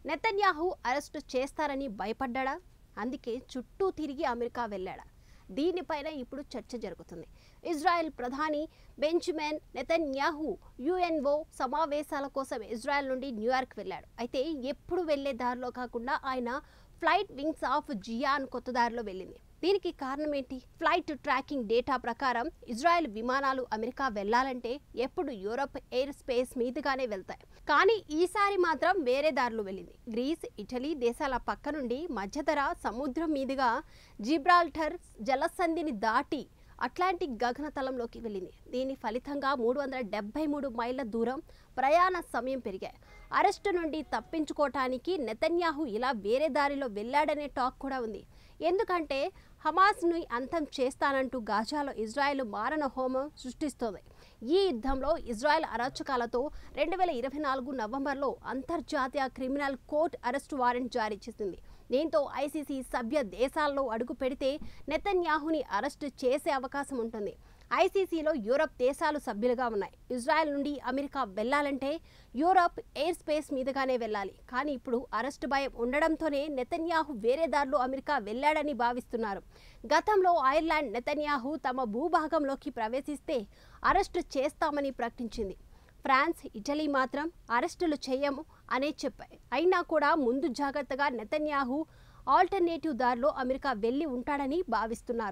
Netanyahu arrest చేస్తారని భయపడ్డా? అందుకే చుట్టూ తిరిగి అమెరికా వెళ్ళాడా? దీనిపైన ఇప్పుడు చర్చ జరుగుతుంది. ఇజ్రాయెల్ ప్రధాని బెంజమిన్ నెతన్యాహు యుఎన్ఓ సమావేశాల కోసం ఇజ్రాయెల్ నుండి న్యూయార్క్ వెళ్ళాడు. అయితే ఎప్పుడు వెళ్లే దారిలో కాకుండా ఆయన ఫ్లైట్ వింగ్స్ ఆఫ్ జియాన్ కొత్త దారిలో వెళ్ళింది. దీనికి కారణం ఏంటి? ఫ్లైట్ ట్రాకింగ్ డేటా ప్రకారం ఇజ్రాయెల్ విమానాలు అమెరికా వెళ్లాలంటే ఎప్పుడు యూరప్ ఎయిర్ స్పేస్ మీదుగానే వెళ్తాయి. కానీ ఈసారి మాత్రం వేరే దారిలో వెళ్ళింది. గ్రీస్, ఇటలీ దేశాల పక్క నుండి మధ్యధరా సముద్రం మీదుగా జిబ్రాల్టర్ జలసంధిని దాటి అట్లాంటిక్ గగనతలంలోకి వెళ్ళింది. దీని ఫలితంగా 373 మైళ్ళ దూరం ప్రయాణ సమయం పెరిగాయి. అరెస్టు నుండి తప్పించుకోవటానికి నెతన్యాహు ఇలా వేరే దారిలో వెళ్ళాడనే టాక్ కూడా ఉంది. ఎందుకంటే హమాస్ను అంతం చేస్తానంటూ గాజాలో ఇజ్రాయెల్ మారణ హోమం సృష్టిస్తోంది. ఈ యుద్ధంలో ఇజ్రాయెల్ అరాచకాలతో 2024 నవంబర్లో అంతర్జాతీయ క్రిమినల్ కోర్టు అరెస్టు వారెంట్ జారీ చేసింది. దీంతో ఐసీసీ సభ్య దేశాల్లో అడుగు పెడితే నెతన్యాహుని అరెస్టు చేసే అవకాశం ఉంటుంది. ఐసీసీలో యూరప్ దేశాలు సభ్యులుగా ఉన్నాయి. ఇజ్రాయెల్ నుండి అమెరికా వెళ్లాలంటే యూరప్ ఎయిర్ స్పేస్ మీదుగానే వెళ్ళాలి. కానీ ఇప్పుడు అరెస్టు భయం ఉండడంతోనే నెతన్యాహు వేరే దారిలో అమెరికా వెళ్లాడని భావిస్తున్నారు. గతంలో ఐర్లాండ్ నెతన్యాహు తమ భూభాగంలోకి ప్రవేశిస్తే అరెస్టు చేస్తామని ప్రకటించింది. ఫ్రాన్స్, ఇటలీ మాత్రం అరెస్టులు చేయము అనే చెప్పాయి. అయినా కూడా ముందు జాగ్రత్తగా నెతన్యాహు ఆల్టర్నేటివ్ దారిలో అమెరికా వెళ్లి ఉంటాడని భావిస్తున్నారు.